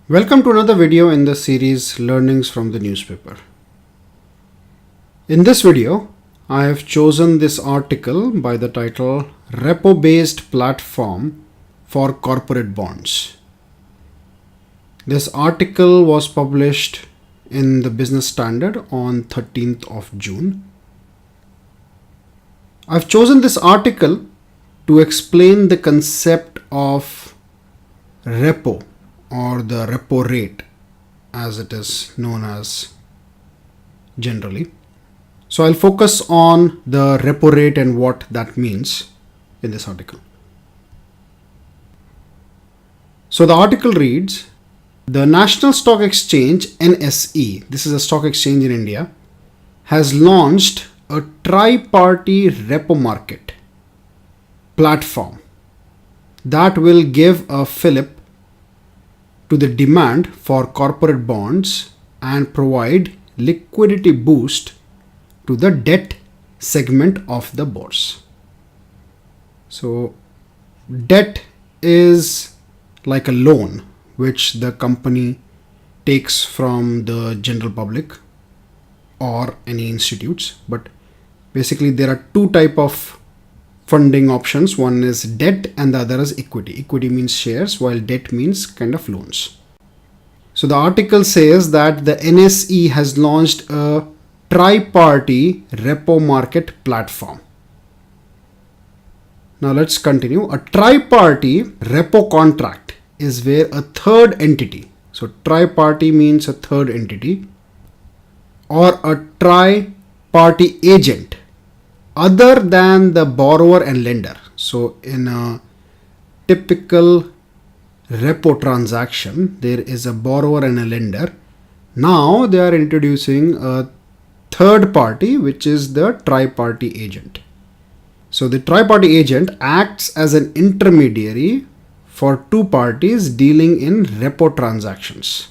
Welcome to another video in the series Learnings from the Newspaper. In this video, I have chosen this article by the title Repo Based Platform for Corporate Bonds. This article was published in the Business Standard on 13th of June. I've chosen this article to explain the concept of repo or the repo rate as it is known as generally. So I'll focus on the repo rate and what that means in this article. So the article reads, the National Stock Exchange NSE, this is a stock exchange in India, has launched a tri-party repo market platform that will give a fillip to the demand for corporate bonds and provide liquidity boost to the debt segment of the bourse. So debt is like a loan which the company takes from the general public or any institutes, but basically there are two types of funding options. One is debt and the other is equity. Equity means shares while debt means kind of loans. So the article says that the NSE has launched a tri-party repo market platform. Now let's continue. A tri-party repo contract is where a third entity, so tri-party means a third entity, or a tri-party agent other than the borrower and lender. So in a typical repo transaction, there is a borrower and a lender. Now they are introducing a third party, which is the tri-party agent. So the tri-party agent acts as an intermediary for two parties dealing in repo transactions.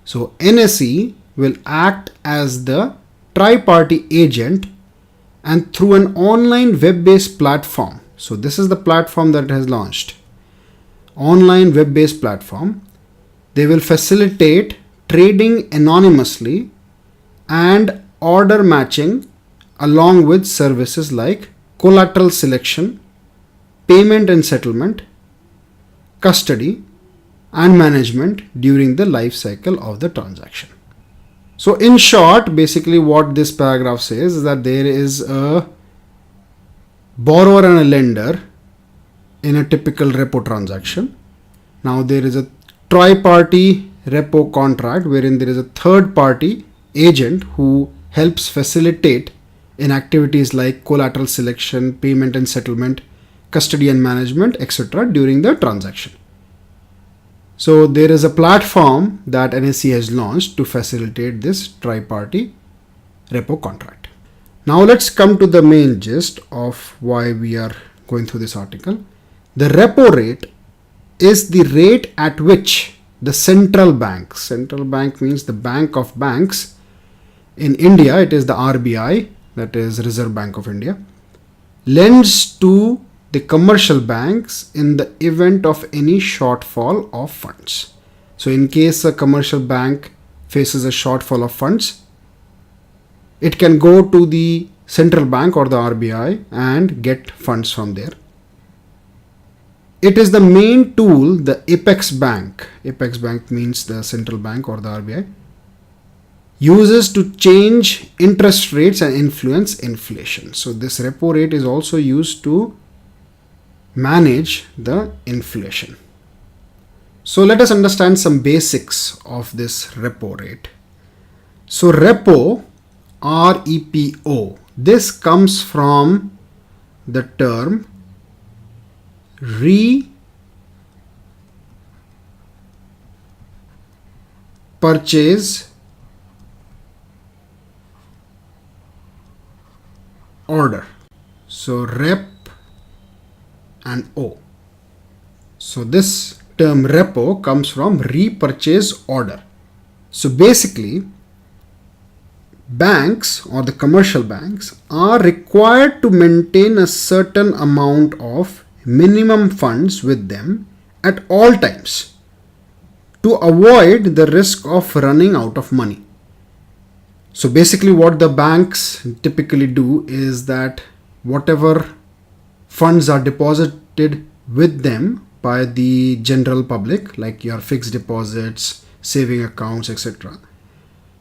So NSE will act as the tri-party agent and through an online web-based platform. So this is the platform that it has launched. Online web-based platform. They will facilitate trading anonymously and order matching along with services like collateral selection, payment and settlement, custody and management during the life cycle of the transaction. So in short, basically what this paragraph says is that there is a borrower and a lender in a typical repo transaction. Now there is a tri-party repo contract wherein there is a third party agent who helps facilitate in activities like collateral selection, payment and settlement, custody and management, etc. during the transaction. So there is a platform that NSE has launched to facilitate this tri-party repo contract. Now let's come to the main gist of why we are going through this article. The repo rate is the rate at which the central bank means the bank of banks. In India, it is the RBI, that is Reserve Bank of India, lends to the commercial banks in the event of any shortfall of funds. So in case a commercial bank faces a shortfall of funds, it can go to the central bank or the RBI and get funds from there. It is the main tool the Apex Bank means the central bank or the RBI, uses to change interest rates and influence inflation. So this repo rate is also used to manage the inflation. So let us understand some basics of this repo rate. So repo, R-E-P-O, this comes from the term repurchase order. So rep and O. So this term repo comes from repurchase order. So basically, banks or the commercial banks are required to maintain a certain amount of minimum funds with them at all times to avoid the risk of running out of money. So basically what the banks typically do is that whatever funds are deposited with them by the general public, like your fixed deposits, saving accounts, etc.,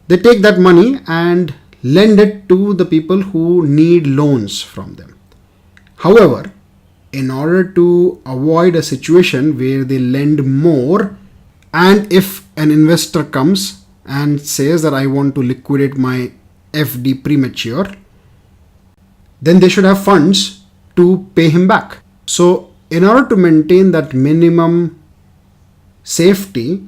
they take that money and lend it to the people who need loans from them. However, in order to avoid a situation where they lend more, and if an investor comes and says that I want to liquidate my FD premature, then they should have funds to pay him back. So in order to maintain that minimum safety,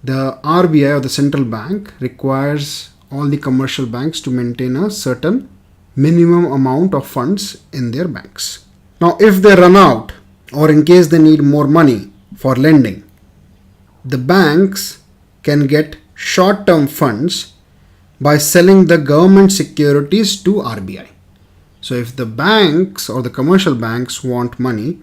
the RBI or the central bank requires all the commercial banks to maintain a certain minimum amount of funds in their banks. Now, if they run out, or in case they need more money for lending, the banks can get short-term funds by selling the government securities to RBI. So if the banks or the commercial banks want money,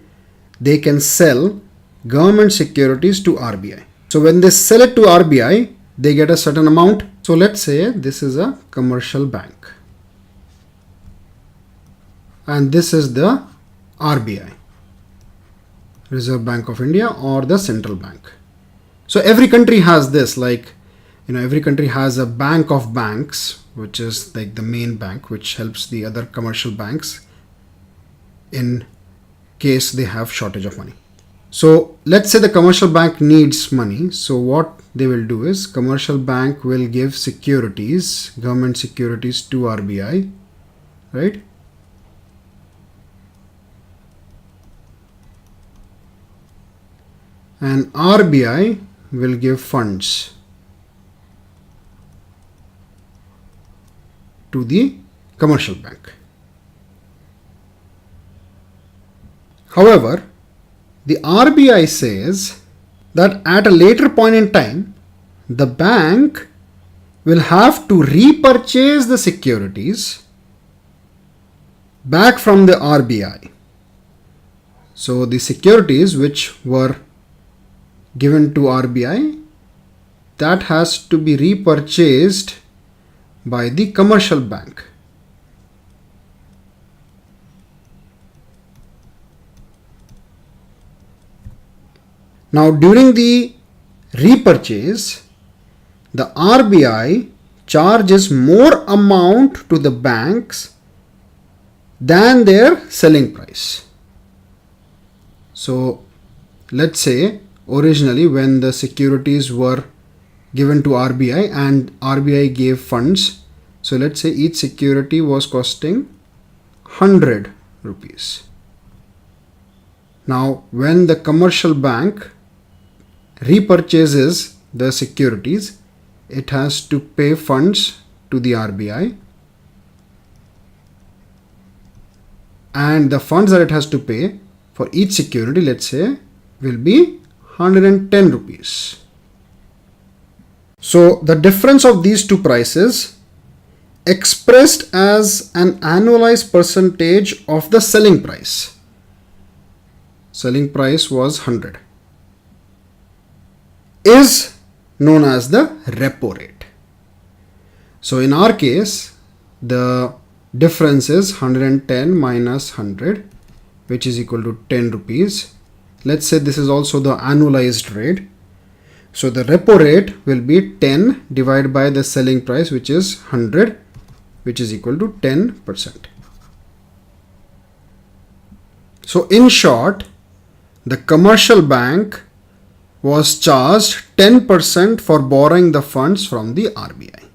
they can sell government securities to RBI. So when they sell it to RBI, they get a certain amount. So let's say this is a commercial bank, and this is the RBI, Reserve Bank of India, or the central bank. So every country has this, like, every country has a bank of banks, which is like the main bank, which helps the other commercial banks in case they have shortage of money. So let's say the commercial bank needs money. So what they will do is commercial bank will give securities, government securities to RBI, right? And RBI will give funds to the commercial bank. However, the RBI says that at a later point in time, the bank will have to repurchase the securities back from the RBI. So the securities which were given to RBI, that has to be repurchased by the commercial bank. Now during the repurchase, the RBI charges more amount to the banks than their selling price. So let's say originally when the securities were given to RBI and RBI gave funds, so let's say each security was costing 100 rupees. Now when the commercial bank repurchases the securities, it has to pay funds to the RBI, and the funds that it has to pay for each security, let's say, will be 110 rupees. So the difference of these two prices expressed as an annualized percentage of the selling price. Selling price was 100. Is known as the repo rate. So in our case, the difference is 110 minus 100, which is equal to 10 rupees. Let's say this is also the annualized rate. So the repo rate will be 10 divided by the selling price, which is 100, which is equal to 10%. So in short, the commercial bank was charged 10% for borrowing the funds from the RBI.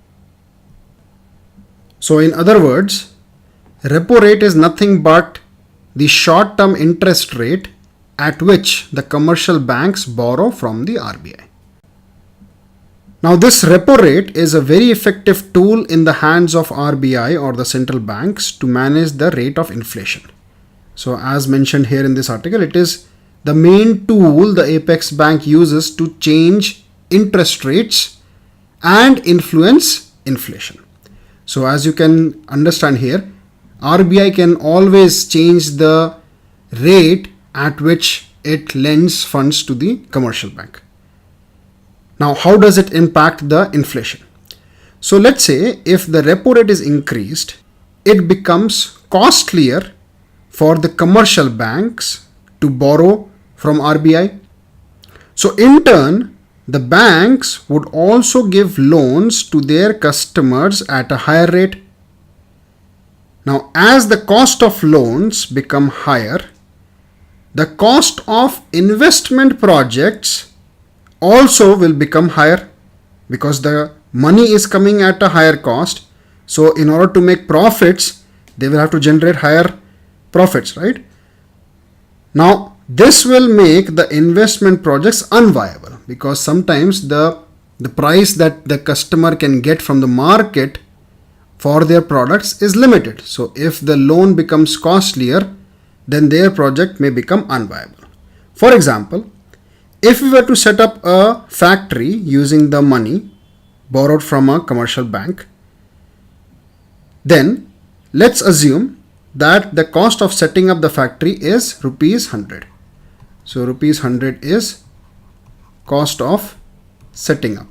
So in other words, repo rate is nothing but the short-term interest rate at which the commercial banks borrow from the RBI. Now this repo rate is a very effective tool in the hands of RBI or the central banks to manage the rate of inflation. So as mentioned here in this article, it is the main tool the Apex Bank uses to change interest rates and influence inflation. So as you can understand here, RBI can always change the rate at which it lends funds to the commercial bank. Now, how does it impact the inflation? So let's say if the repo rate is increased, it becomes costlier for the commercial banks to borrow from RBI. So in turn, the banks would also give loans to their customers at a higher rate. Now, as the cost of loans become higher, the cost of investment projects also will become higher because the money is coming at a higher cost. So in order to make profits, they will have to generate higher profits, right? Now, this will make the investment projects unviable because sometimes the price that the customer can get from the market for their products is limited. So if the loan becomes costlier, then their project may become unviable. For example, if we were to set up a factory using the money borrowed from a commercial bank, then let's assume that the cost of setting up the factory is rupees 100. So rupees 100 is cost of setting up.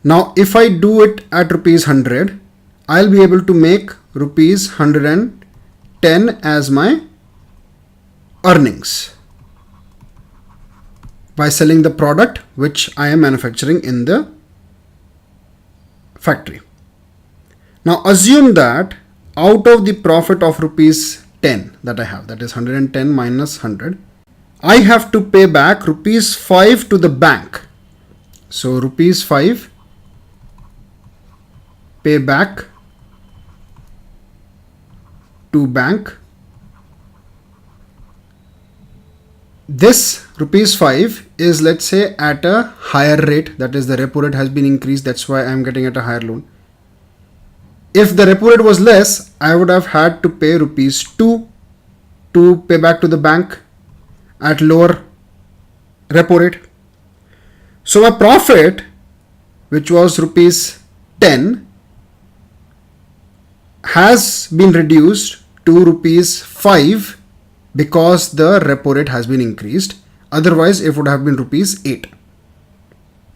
Now, if I do it at rupees 100, I'll be able to make rupees 110 as my earnings by selling the product which I am manufacturing in the factory. Now, assume that out of the profit of rupees 10 that I have, that is 110 minus 100, I have to pay back rupees 5 to the bank. So rupees 5 pay back to bank. This rupees 5 is, let's say, at a higher rate, that is the repo rate has been increased, that's why I am getting at a higher loan. If the repo rate was less, I would have had to pay rupees 2 to pay back to the bank at lower repo rate. So my profit, which was rupees 10, has been reduced to rupees 5 because the repo rate has been increased. Otherwise, it would have been rupees 8.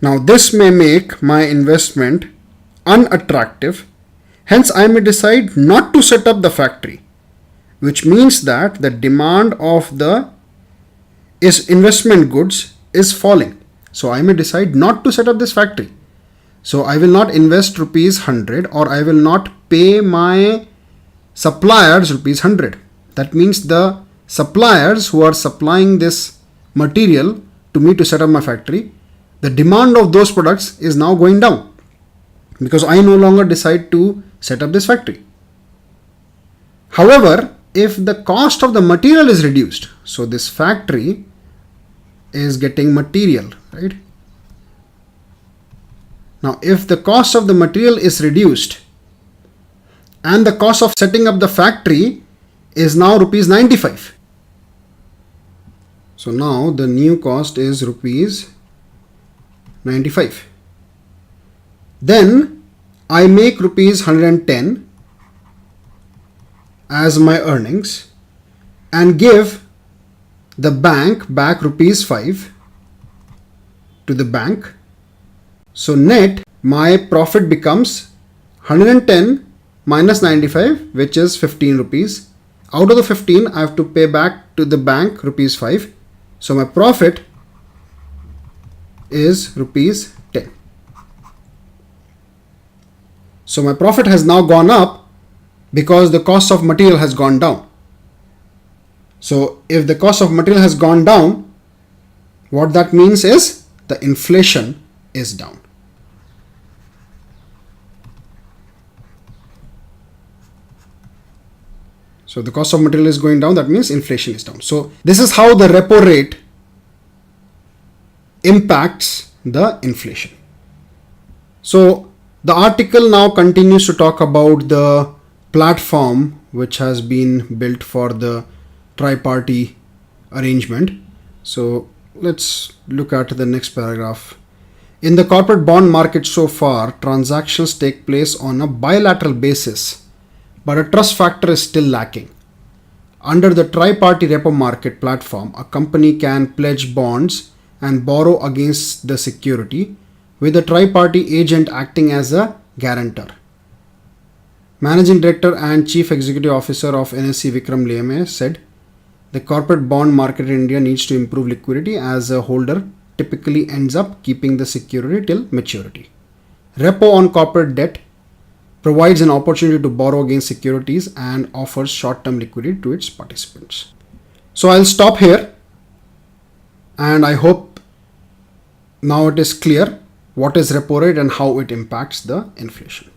Now, this may make my investment unattractive. Hence, I may decide not to set up the factory, which means that the demand of the investment goods is falling. So I may decide not to set up this factory. So I will not invest rupees 100, or I will not pay my suppliers rupees 100. That means the suppliers who are supplying this material to me to set up my factory, the demand of those products is now going down because I no longer decide to set up this factory. However, if the cost of the material is reduced, so this factory is getting material, right? Now, if the cost of the material is reduced and the cost of setting up the factory is now rupees 95. So now the new cost is rupees 95. Then I make rupees 110 as my earnings and give the bank back rupees 5 to the bank. So net, my profit becomes 110 minus 95, which is 15 rupees. Out of the 15, I have to pay back to the bank rupees 5. So my profit is rupees 10. So my profit has now gone up because the cost of material has gone down. So if the cost of material has gone down, what that means is the inflation is down. So the cost of material is going down, that means inflation is down. So this is how the repo rate impacts the inflation. So the article now continues to talk about the platform which has been built for the tri-party arrangement. So let's look at the next paragraph. In the corporate bond market so far, transactions take place on a bilateral basis, but a trust factor is still lacking. Under the tri-party repo market platform, a company can pledge bonds and borrow against the security, with a tri-party agent acting as a guarantor. Managing Director and Chief Executive Officer of NSE Vikram Liame said, the corporate bond market in India needs to improve liquidity, as a holder typically ends up keeping the security till maturity. Repo on corporate debt provides an opportunity to borrow against securities and offers short-term liquidity to its participants. So I'll stop here, and I hope now it is clear what is repo rate and how it impacts the inflation.